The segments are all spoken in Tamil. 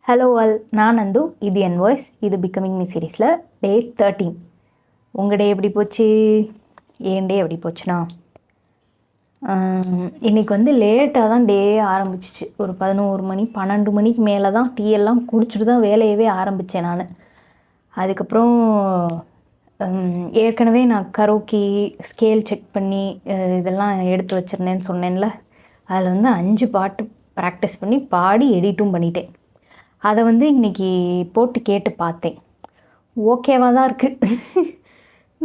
ஹலோ ஆல், நான் நந்து. இது என் வாய்ஸ். இது பிகமிங் மீ சீரீஸில் டே 13. உங்கள் டே எப்படி போச்சு? ஏன் டே எப்படி போச்சுன்னா, இன்றைக்கி வந்து லேட்டாக தான் டே ஆரம்பிச்சிச்சு. ஒரு 11 மணி 12 மணிக்கு மேலே தான் டீ எல்லாம் குடிச்சிட்டு தான் வேலையவே ஆரம்பித்தேன் நான். அதுக்கப்புறம் ஏற்கனவே நான் கரோக்கி ஸ்கேல் செக் பண்ணி இதெல்லாம் எடுத்து வச்சுருந்தேன்னு சொன்னேன்ல, அதில் வந்து 5 பாட்டு ப்ராக்டிஸ் பண்ணி பாடி எடிட்டும் பண்ணிட்டேன். அதை வந்து இன்றைக்கி போட்டு கேட்டு பார்த்தேன். ஓகேவாக தான் இருக்குது.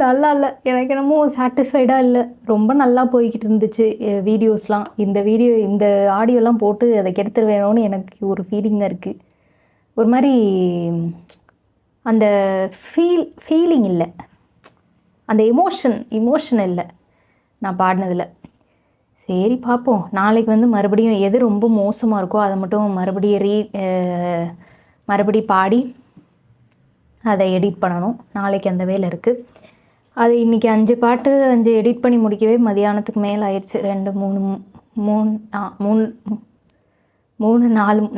நல்லா இல்லை, எனக்கு என்னமோ சாட்டிஸ்ஃபைடாக இல்லை. ரொம்ப நல்லா போய்கிட்டு இருந்துச்சு வீடியோஸ்லாம். இந்த ஆடியோலாம் போட்டு அதை கெடுத்துட வேணும்னு எனக்கு ஒரு ஃபீலிங் தான் இருக்குது. ஒரு மாதிரி அந்த ஃபீலிங் இல்லை, அந்த எமோஷன் இல்லை நான் பாடினதில். சரி பார்ப்போம். நாளைக்கு வந்து மறுபடியும் எது ரொம்ப மோசமாக இருக்கோ அதை மட்டும் மறுபடியும் பாடி அதை எடிட் பண்ணணும். நாளைக்கு அந்த வேலை இருக்குது. அது இன்றைக்கி 5 பாட்டு எடிட் பண்ணி முடிக்கவே மதியானத்துக்கு மேலே ஆயிடுச்சு.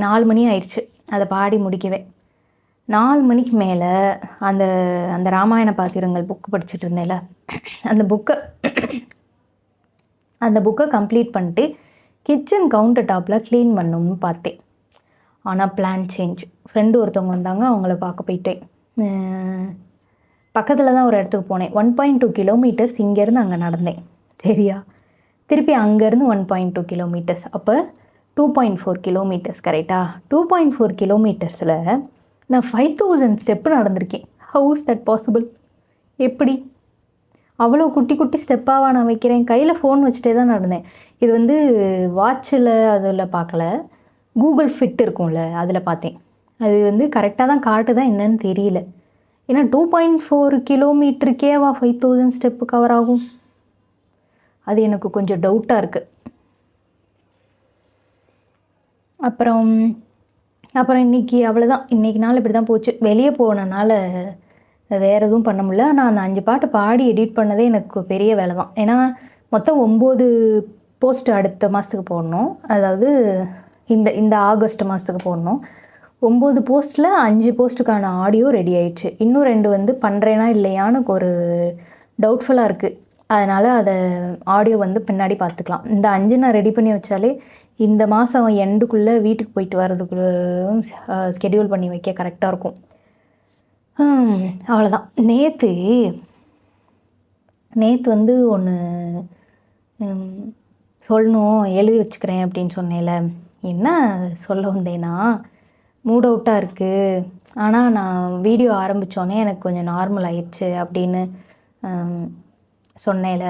4 மணி ஆயிடுச்சு அதை பாடி முடிக்கவே. 4 மணிக்கு மேலே அந்த ராமாயண பாத்திரங்கள் புக்கு படிச்சுட்டு இருந்தேன்ல, அந்த புக்கை கம்ப்ளீட் பண்ணிட்டு கிச்சன் கவுண்டர் டாப்பில் க்ளீன் பண்ணணும்னு பார்த்தேன். ஆனால் பிளான் சேஞ்ச். ஃப்ரெண்டு ஒருத்தவங்க வந்தாங்க, அவங்கள பார்க்க போயிட்டேன். பக்கத்தில் தான் ஒரு இடத்துக்கு போனேன். 1.2 கிலோமீட்டர்ஸ் இங்கேருந்து அங்கே நடந்தேன். சரியா? திருப்பி அங்கேருந்து 1.2 கிலோமீட்டர்ஸ், அப்போ 2.4 கிலோமீட்டர்ஸ். கரெக்டாக 2.4 கிலோமீட்டர்ஸில் நான் 5000 ஸ்டெப்பு நடந்திருக்கேன். How is that possible? எப்படி அவ்வளோ குட்டி குட்டி ஸ்டெப்பாக நான் வைக்கிறேன்? கையில் ஃபோன் வச்சுட்டே தான் நடந்தேன். இது வந்து வாட்சில் அதில் பார்க்கல, கூகுள் ஃபிட் இருக்கும்ல அதில் பார்த்தேன். அது வந்து கரெக்டாக தான் காட்டுதான், என்னன்னு தெரியல. ஏன்னா 2.4 கிலோமீட்டருக்கேவா 5000 ஸ்டெப்பு கவர் ஆகும்? அது எனக்கு கொஞ்சம் டவுட்டாக இருக்குது. அப்புறம் இன்றைக்கி அவ்வளோதான். இன்றைக்கி நாள் இப்படி தான் போச்சு. வெளியே போனனால வேறு எதுவும் பண்ண முடியல. ஆனால் அந்த 5 பாட்டு பாடி எடிட் பண்ணதே எனக்கு பெரிய வேலை தான். ஏன்னா மொத்தம் 9 போஸ்ட் அடுத்த மாதத்துக்கு போடணும். அதாவது இந்த ஆகஸ்ட் மாதத்துக்கு போடணும். 9 போஸ்ட்டில் 5 போஸ்ட்டுக்கான ஆடியோ ரெடி ஆயிடுச்சு. இன்னும் 2 வந்து பண்ணுறேனா இல்லையான்னு ஒரு டவுட்ஃபுல்லாக இருக்குது. அதனால் அதை ஆடியோ வந்து பின்னாடி பார்த்துக்கலாம். இந்த 5 நான் ரெடி பண்ணி வச்சாலே இந்த மாதம் எண்டுக்குள்ளே வீட்டுக்கு போயிட்டு வர்றதுக்குள்ள ஸ்கெடியூல் பண்ணி வைக்க கரெக்டாக இருக்கும். அவ்வளோதான். நேற்று வந்து ஒன்று சொல்லணும், எழுதி வச்சுக்கிறேன் அப்படின்னு சொன்னேன்ல. என்ன சொல்ல வந்தேன்னா, மூட் அவுட்டாக இருக்குது, ஆனால் நான் வீடியோ ஆரம்பித்தோன்னே எனக்கு கொஞ்சம் நார்மல் ஆயிடுச்சு அப்படின்னு சொன்னேன்ல.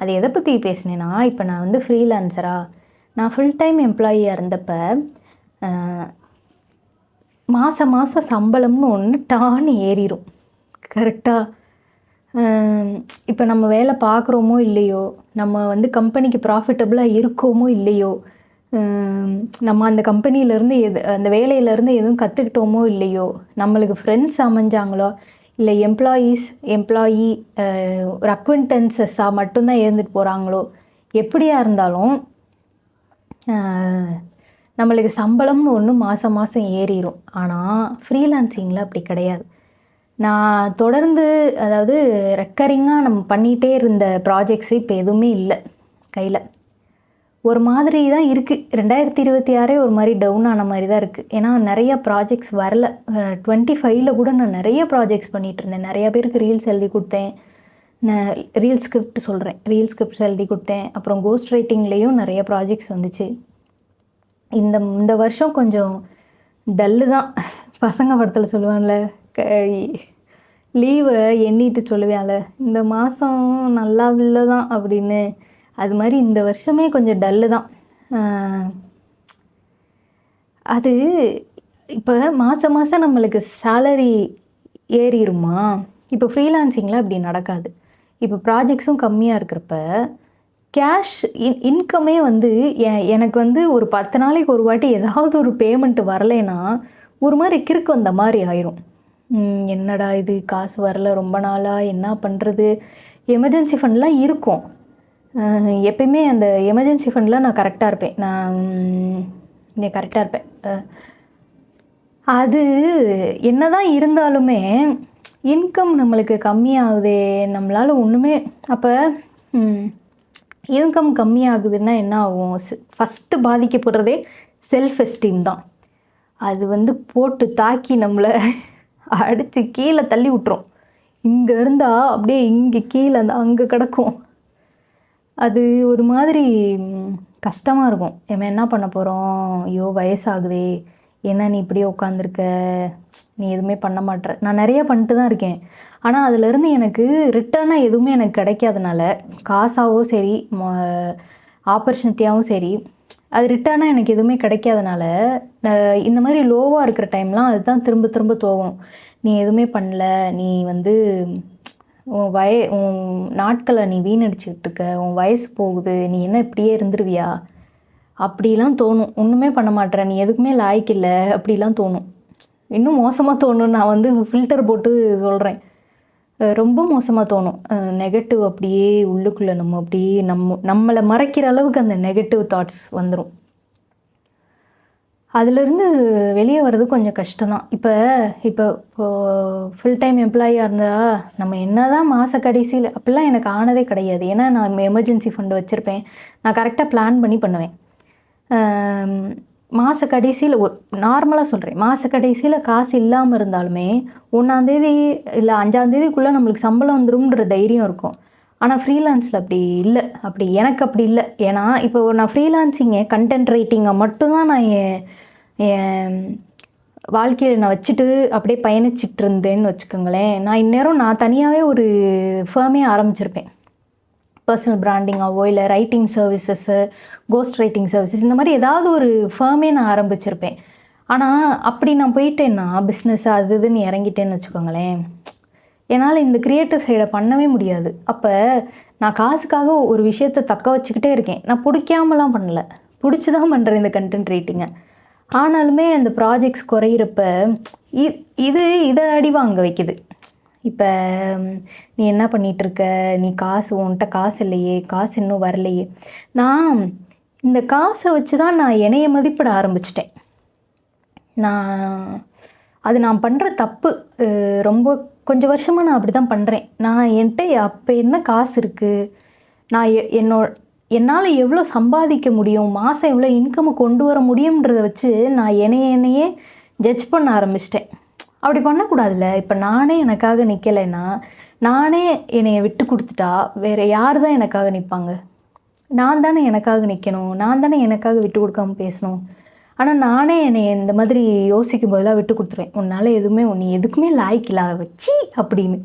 அது எதை பற்றி பேசினேன்னா, இப்போ நான் வந்து ஃப்ரீலான்சராக, நான் ஃபுல் டைம் எம்ப்ளாயியாக இருந்தப்போ மாதம் சம்பளம்னு ஒன்று டான்னு ஏறிடும். கரெக்டாக? இப்போ நம்ம வேலை பார்க்குறோமோ இல்லையோ, நம்ம வந்து கம்பெனிக்கு ப்ராஃபிட்டபுளாக இருக்கோமோ இல்லையோ, நம்ம அந்த கம்பெனியிலேருந்து அந்த வேலையிலேருந்து எதுவும் கற்றுக்கிட்டோமோ இல்லையோ, நம்மளுக்கு ஃப்ரெண்ட்ஸ் அமைஞ்சாங்களோ இல்லை எம்ப்ளாயி ஒரு அக்விண்டன்சஸாக மட்டும்தான் இருந்துட்டு போகிறாங்களோ, எப்படியா இருந்தாலும் நம்மளுக்கு சம்பளம்னு ஒன்று மாதம் ஏறிடும். ஆனால் ஃப்ரீலான்சிங்கில் அப்படி கிடையாது. நான் தொடர்ந்து, அதாவது ரெக்கரிங்காக நம்ம பண்ணிகிட்டே இருந்த ப்ராஜெக்ட்ஸு இப்போ எதுவுமே இல்லை கையில். ஒரு மாதிரி தான் இருக்குது. 2026 ஒரு மாதிரி டவுன் ஆன மாதிரி தான் இருக்குது. ஏன்னா நிறையா ப்ராஜெக்ட்ஸ் வரல. 25ல் கூட நான் நிறைய ப்ராஜெக்ட்ஸ் பண்ணிகிட்டு இருந்தேன். நிறையா பேருக்கு ரீல்ஸ் எழுதி கொடுத்தேன். நான் ரீல் ஸ்கிரிப்ட்ஸ் எழுதி கொடுத்தேன். அப்புறம் கோஸ்ட் ரைட்டிங்லேயும் நிறைய ப்ராஜெக்ட்ஸ் வந்துச்சு. இந்த வருஷம் கொஞ்சம் டல்லு தான். பசங்க படத்தில் சொல்லுவான்ல, லீவை எண்ணிட்டு சொல்லுவேன்ல, இந்த மாதம் நல்லா இல்லை தான் அப்படின்னு. அது மாதிரி இந்த வருஷமே கொஞ்சம் டல்லு தான். அது இப்போ மாதம் நம்மளுக்கு சேலரி ஏறிடுமா? இப்போ ஃப்ரீலான்சிங்கில் அப்படி நடக்காது. இப்போ ப்ராஜெக்ட்ஸும் கம்மியாக இருக்கிறப்ப கேஷ் இன்கமே வந்து எனக்கு வந்து ஒரு 10 நாளைக்கு ஒரு வாட்டி ஏதாவது ஒரு பேமெண்ட் வரலைன்னா ஒரு மாதிரி கிறுக்கு வந்த மாதிரி ஆயிரும். என்னடா இது, காசு வரல ரொம்ப நாளாக, என்ன பண்ணுறது? எமர்ஜென்சி ஃபண்ட்லாம் இருக்கும். எப்பயுமே அந்த எமர்ஜென்சி ஃபண்டில் நான் கரெக்டாக இருப்பேன். அது என்னதான் இருந்தாலுமே இன்கம் நம்மளுக்கு கம்மியாகுதே, நம்மளால் ஒன்றுமே. அப்போ இன்கம் கம்மியாகுதுன்னா என்ன ஆகும்? ஃபஸ்ட்டு பாதிக்கப்படுறதே செல்ஃப் எஸ்டீம் தான். அது வந்து போட்டு தாக்கி நம்மளை அடித்து கீழே தள்ளி விட்டுரும். இங்கே இருந்தால் அப்படியே இங்கே கீழே அந்த அங்கே கிடக்கும். அது ஒரு மாதிரி கஷ்டமாக இருக்கும். நம்ம என்ன பண்ண போகிறோம்? ஐயோ வயசாகுதே, ஏன்னா நீ இப்படியே உட்காந்துருக்க, நீ எதுவுமே பண்ண மாட்டேற. நான் நிறையா பண்ணிட்டு தான் இருக்கேன். ஆனால் அதிலேருந்து எனக்கு ரிட்டர்னாக எதுவுமே எனக்கு கிடைக்காதனால, காசாகவும் சரி ஆப்பர்ச்சுனிட்டியாகவும் சரி, அது ரிட்டர்னாக எனக்கு எதுவுமே கிடைக்காதனால, இந்த மாதிரி லோவாக இருக்கிற டைம்லாம் அதுதான் திரும்ப திரும்ப தோணும். நீ எதுவுமே பண்ணல, நீ வந்து உன் நாட்களை நீ வீணடிச்சுக்கிட்டு இருக்க, உன் வயசு போகுது, நீ என்ன இப்படியே இருந்துருவியா அப்படிலாம் தோணும். ஒன்றுமே பண்ண மாட்டேற, நீ எதுக்குமே லாய்க்கு இல்லை அப்படிலாம் தோணும். இன்னும் மோசமாக தோணும். நான் வந்து ஃபில்டர் போட்டு சொல்கிறேன். ரொம்ப மோசமாக தோணும். நெகட்டிவ் அப்படியே உள்ளுக்குள்ளே நம்ம அப்படியே நம்மளை மறைக்கிற அளவுக்கு அந்த நெகட்டிவ் தாட்ஸ் வந்துடும். அதிலிருந்து வெளியே வர்றது கொஞ்சம் கஷ்டம்தான். இப்போ ஃபுல் டைம் எம்ப்ளாயியாக இருந்தால் நம்ம என்ன தான் மாத கடைசியில் அப்படிலாம் எனக்கு ஆனதே கிடையாது. ஏன்னா நான் எமர்ஜென்சி ஃபண்டு வச்சுருப்பேன். நான் கரெக்டாக பிளான் பண்ணி பண்ணுவேன். மாத கடைசியில் நார்மலாக சொல்கிறேன், மாத கடைசியில் காசு இல்லாமல் இருந்தாலுமே 1ஆந்தேதி இல்லை 5ஆந்தேதிக்குள்ளே நம்மளுக்கு சம்பளம் வந்துடும்ன்ற தைரியம் இருக்கும். ஆனால் ஃப்ரீலான்ஸில் அப்படி இல்லை. எனக்கு அப்படி இல்லை. ஏன்னா இப்போ நான் ஃப்ரீலான்சிங்கை கண்டென்ட் ரைட்டிங்கை மட்டும்தான் நான் என் வாழ்க்கையில் நான் வச்சுட்டு அப்படியே பயணிச்சிட்டு இருந்தேன்னு வச்சுக்கோங்களேன். நான் இந்நேரம் நான் தனியாகவே ஒரு ஃபேமே ஆரம்பிச்சிருப்பேன். பர்சனல் பிராண்டிங்காவோ இல்லை writing services, cost writing services, இந்த மாதிரி ஏதாவது ஒரு ஃபேமே நான் ஆரம்பிச்சிருப்பேன். ஆனால் அப்படி நான் போயிட்டேன்னா பிஸ்னஸ் அது இதுன்னு இறங்கிட்டேன்னு வச்சுக்கோங்களேன், என்னால் இந்த க்ரியேட்டிவ் சைடை பண்ணவே முடியாது. அப்போ நான் காசுக்காக ஒரு விஷயத்தை தக்க வச்சுக்கிட்டே இருக்கேன். நான் பிடிக்காமலாம் பண்ணலை, பிடிச்சி தான் பண்ணுறேன் இந்த கண்டென்ட் ரைட்டிங்கை. ஆனாலுமே அந்த ப்ராஜெக்ட்ஸ் குறையிறப்ப இதை அடி வாங்க வைக்குது. இப்போ நீ என்ன பண்ணிகிட்ருக்க, நீ உன்கிட்ட காசு இல்லையே, காசு இன்னும் வரலையே. நான் இந்த காசை வச்சு தான் நான் என்னைய மதிப்பிட ஆரம்பிச்சிட்டேன். நான் பண்ணுற தப்பு. ரொம்ப கொஞ்சம் வருஷமாக நான் அப்படி தான் பண்ணுறேன். நான் என்கிட்ட அப்போ என்ன காசு இருக்குது, நான் என்னால் எவ்வளோ சம்பாதிக்க முடியும், மாதம் எவ்வளோ இன்கம்மை கொண்டு வர முடியுன்றதை வச்சு நான் என்னையே ஜட்ஜ் பண்ண ஆரம்பிச்சிட்டேன். அப்படி பண்ணக்கூடாதுல்ல. இப்போ நானே எனக்காக நிற்கலைன்னா, நானே என்னைய விட்டு கொடுத்துட்டா வேறு யார் தான் எனக்காக நிற்பாங்க? நான் தானே எனக்காக நிற்கணும், நான் தானே எனக்காக விட்டு கொடுக்காம பேசணும். ஆனால் நானே என்னை இந்த மாதிரி யோசிக்கும் போதெல்லாம் விட்டு கொடுத்துருவேன். உன்னால் நீ எதுக்குமே லாய்க்கு இல்லாத வச்சு அப்படின்னு.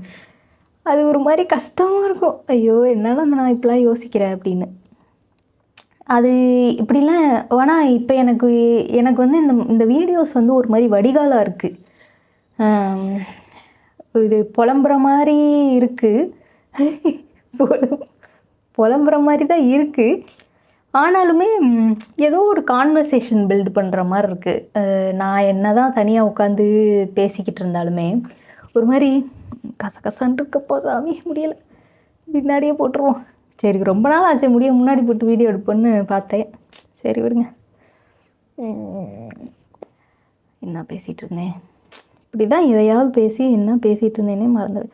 அது ஒரு மாதிரி கஷ்டமாக இருக்கும். ஐயோ என்னால் நான் இப்படிலாம் யோசிக்கிறேன் அப்படின்னு. அது இப்படிலாம். ஆனால் இப்போ எனக்கு வந்து இந்த வீடியோஸ் வந்து ஒரு மாதிரி வடிகாலாக இருக்குது. இது புலம்புற மாதிரி இருக்குது, புலம்புற மாதிரி தான் இருக்குது. ஆனாலுமே ஏதோ ஒரு கான்வர்சேஷன் பில்டு பண்ணுற மாதிரி இருக்குது. நான் என்ன தான் தனியாக உட்காந்து பேசிக்கிட்டு இருந்தாலுமே ஒரு மாதிரி கசகசான் இருக்கப்போ சாமி முடியலை, பின்னாடியே போட்டுருவோம். சரி ரொம்ப நாள் ஆச்சு முன்னாடி போட்டு வீடியோ எடுப்போன்னு பார்த்தேன். சரி விடுங்க. என்ன பேசிகிட்டு இருந்தேன்? இப்படி தான் எதையாவது பேசி என்ன பேசிகிட்டு இருந்தேனே மறந்துடு.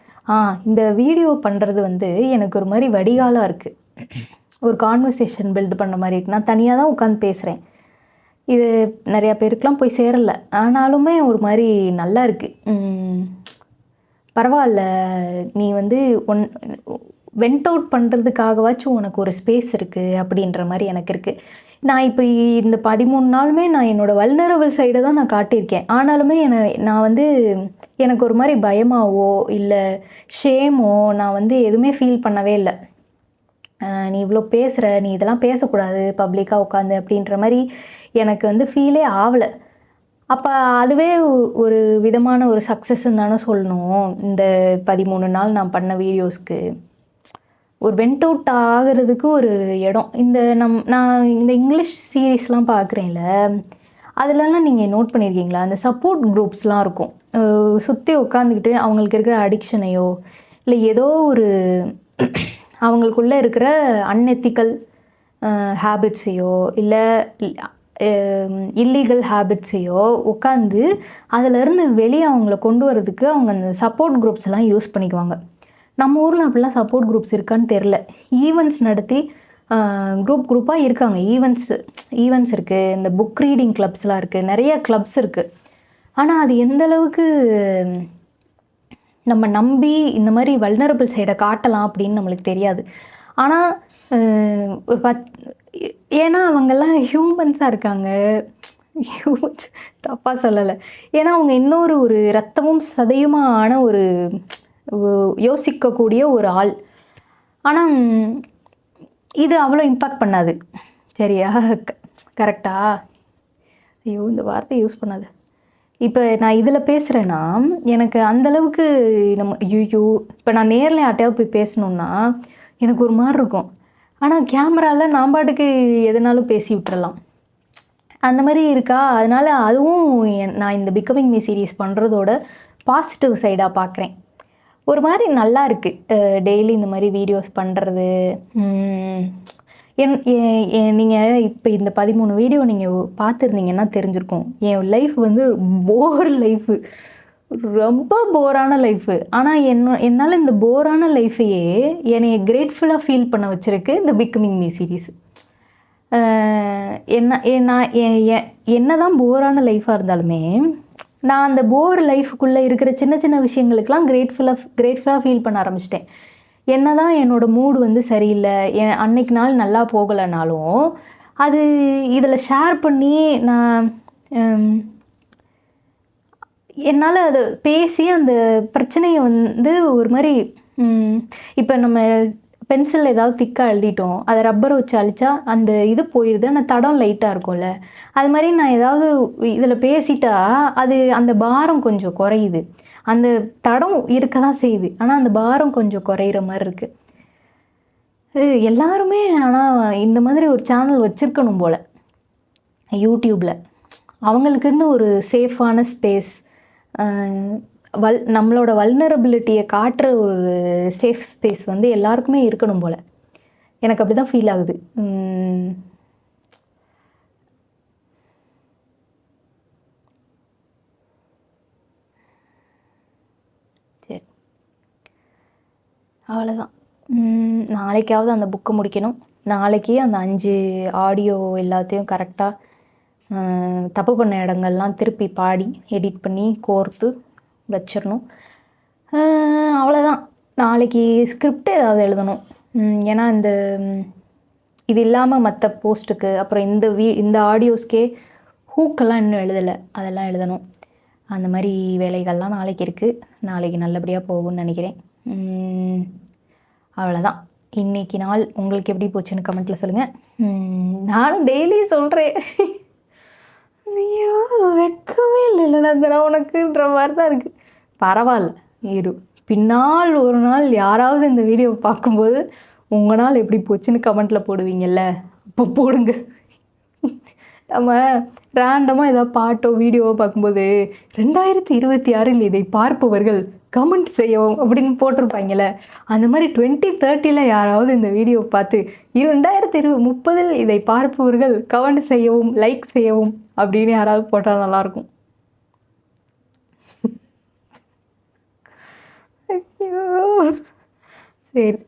இந்த வீடியோ பண்ணுறது வந்து எனக்கு ஒரு மாதிரி வடிகாலாக இருக்குது. ஒரு கான்வர்சேஷன் பில்டு பண்ண மாதிரி இருக்குது. நான் தனியாக தான் உட்காந்து பேசுகிறேன். இது நிறையா பேருக்கெலாம் போய் சேரலை. ஆனாலுமே ஒரு மாதிரி நல்லா இருக்குது. பரவாயில்ல, நீ வந்து வெண்ட் அவுட் பண்ணுறதுக்காகவாச்சும் உனக்கு ஒரு ஸ்பேஸ் இருக்குது அப்படின்ற மாதிரி எனக்கு இருக்குது. நான் இப்போ இந்த 13 நாளுமே நான் என்னோடய வல்னரபிள் சைடை தான் நான் காட்டியிருக்கேன். ஆனாலுமே நான் வந்து எனக்கு ஒரு மாதிரி பயமாவோ இல்லை ஷேமோ நான் வந்து எதுவுமே ஃபீல் பண்ணவே இல்லை. நீ இவ்வளோ பேசுகிற, நீ இதெல்லாம் பேசக்கூடாது பப்ளிக்காக உட்காந்து அப்படின்ற மாதிரி எனக்கு வந்து ஃபீலே ஆகலை. அப்போ அதுவே ஒரு விதமான ஒரு சக்ஸஸ்ன்னு தானே சொல்லணும். இந்த 13 நாள் நான் பண்ண வீடியோஸ்க்கு ஒரு வெண்ட் அவுட் ஆகிறதுக்கு ஒரு இடம். நான் இந்த இங்கிலீஷ் சீரீஸ்லாம் பார்க்குறேன்ல, அதிலலாம் நீங்கள் நோட் பண்ணியிருக்கீங்களா? அந்த சப்போர்ட் குரூப்ஸ்லாம் இருக்கும். சுற்றி உட்காந்துக்கிட்டு அவங்களுக்கு இருக்கிற அடிக்ஷனையோ இல்லை ஏதோ ஒரு அவங்களுக்குள்ளே இருக்கிற அன்எத்திக்கல் ஹேபிட்ஸையோ இல்லை இல்லீகல் ஹேபிட்ஸையோ உட்காந்து அதிலேருந்து வெளியே அவங்கள கொண்டு வரதுக்கு அவங்க அந்த சப்போர்ட் குரூப்ஸ் எல்லாம் யூஸ் பண்ணிக்குவாங்க. நம்ம ஊரில் அப்படிலாம் சப்போர்ட் குரூப்ஸ் இருக்கான்னு தெரில. ஈவெண்ட்ஸ் நடத்தி குரூப்பாக இருக்காங்க. ஈவெண்ட்ஸ் இருக்குது, இந்த புக் ரீடிங் கிளப்ஸ்லாம் இருக்குது, நிறைய கிளப்ஸ் இருக்குது. ஆனால் அது எந்த அளவுக்கு நம்ம நம்பி இந்த மாதிரி வல்னரபிள் சைடை காட்டலாம் அப்படின்னு நம்மளுக்கு தெரியாது. ஆனால் ஏன்னா அவங்கெல்லாம் ஹியூமன்ஸாக இருக்காங்க. ஹியூமன்ஸ் தப்பாக சொல்லலை. ஏன்னா அவங்க இன்னொரு ஒரு ரத்தமும் சதையுமான ஒரு யோசிக்கக்கூடிய ஒரு ஆள். ஆனால் இது அவ்வளோ இம்பேக்ட் பண்ணாது. சரியா? கரெக்டா? ஐயோ, இந்த வார்த்தை யூஸ் பண்ணாது. இப்போ நான் இதில் பேசுகிறேன்னா எனக்கு அந்தளவுக்கு ஐயோ, இப்போ நான் நேரில் யார்ட்டையாவது போய் பேசணுன்னா எனக்கு ஒரு மாதிரி இருக்கும். ஆனால் கேமராவில் நான் பாட்டுக்கு எதுனாலும் பேசி விட்டுறலாம், அந்த மாதிரி இருக்கா. அதனால் அதுவும் நான் இந்த பிகமிங் மீ சீரீஸ் பண்ணுறதோட பாசிட்டிவ் சைடாக பார்க்குறேன். ஒரு மாதிரி நல்லா இருக்குது டெய்லி இந்த மாதிரி வீடியோஸ் பண்ணுறது. நீங்கள் இப்போ இந்த 13 வீடியோ நீங்கள் பார்த்துருந்தீங்கன்னா தெரிஞ்சிருக்கும். என் லைஃப் வந்து போர் லைஃபு, ரொம்ப போரான லைஃபு. ஆனால் என்னால் இந்த போரான லைஃபையே என்னை கிரேட்ஃபுல்லாக ஃபீல் பண்ண வச்சுருக்கு இந்த பிகமிங் மீ சீரீஸ். என்ன தான் போரான லைஃபாக இருந்தாலுமே நான் அந்த போர் லைஃபுக்குள்ளே இருக்கிற சின்ன சின்ன விஷயங்களுக்கெல்லாம் கிரேட்ஃபுல்லாக ஃபீல் பண்ண ஆரம்பிச்சிட்டேன். என்ன தான் என்னோடய மூடு வந்து சரியில்லை, அன்னைக்கு நாள் நல்லா போகலைனாலும் அது இதில் ஷேர் பண்ணி நான் என்னால் அதை பேசி அந்த பிரச்சனையை வந்து ஒரு மாதிரி இப்போ நம்ம பென்சில் ஏதாவது திக்காக எழுதிட்டோம், அதை ரப்பரை வச்சு அழிச்சா அந்த இது போயிடுது, ஆனால் தடம் லைட்டாக இருக்கும்ல. அது மாதிரி நான் ஏதாவது இதில் பேசிட்டா அது அந்த பாரம் கொஞ்சம் குறையுது. அந்த தடம் இருக்க தான் செய்யுது, ஆனால் அந்த பாரம் கொஞ்சம் குறையிற மாதிரி இருக்குது. எல்லாருமே ஆனால் இந்த மாதிரி ஒரு சேனல் வச்சுருக்கணும் போல் யூடியூப்பில். அவங்களுக்குன்னு ஒரு சேஃபான ஸ்பேஸ், நம்மளோட வல்னரபிலிட்டியை காட்டுற ஒரு சேஃப் ஸ்பேஸ் வந்து எல்லாருக்குமே இருக்கணும் போல். எனக்கு அப்படி தான் ஃபீல் ஆகுது. சரி, அவ்வளோதான். நாளைக்காவது அந்த புக்கை முடிக்கணும். நாளைக்கு அந்த 5 ஆடியோ எல்லாத்தையும் கரெக்டாக தப்பு பண்ண இடங்கள்லாம் திருப்பி பாடி எடிட் பண்ணி கோர்த்து வச்சிடணும். அவ்வளோதான். நாளைக்கு ஸ்கிரிப்ட் ஏதாவது எழுதணும். ஏன்னா இது இல்லாமல் மற்ற போஸ்ட்டுக்கு அப்புறம் இந்த ஆடியோஸ்க்கே ஹூக்கெல்லாம் இன்னும் எழுதலை, அதெல்லாம் எழுதணும். அந்த மாதிரி வேலைகள்லாம் நாளைக்கு இருக்குது. நாளைக்கு நல்லபடியாக போகும்னு நினைக்கிறேன். அவ்வளோதான். இன்றைக்கி நாள் உங்களுக்கு எப்படி போச்சுன்னு கமெண்ட்டில் சொல்லுங்கள். நானும் டெய்லி சொல்கிறேன், ஐயோ வெக்கமே இல்லைல்ல நான் உனக்குன்ற மாதிரி தான் இருக்குது. பரவாயில்ல இரு, பின்னால் ஒரு நாள் யாராவது இந்த வீடியோவை பார்க்கும்போது உங்கள் நாள் எப்படி போச்சுன்னு கமெண்ட்டில் போடுவீங்கல்ல, அப்போ போடுங்க. நம்ம ரேண்டமாக ஏதாவது பாட்டோ வீடியோவோ பார்க்கும்போது 2026 இதை பார்ப்பவர்கள் கமெண்ட் செய்யவும் அப்படின்னு போட்டிருப்பாங்கள்ல, அந்த மாதிரி 2030 யாராவது இந்த வீடியோவை பார்த்து 2030 இதை பார்ப்பவர்கள் கமெண்ட் செய்யவும் லைக் செய்யவும் அப்படின்னு யாராவது போட்டால் நல்லாயிருக்கும். சரி,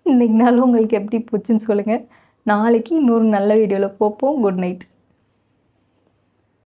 இன்னைக்கு நாள் உங்களுக்கு எப்படி போச்சுன்னு சொல்லுங்கள். நாளைக்கு இன்னொரு நல்ல வீடியோவில் பார்ப்போம். Good night.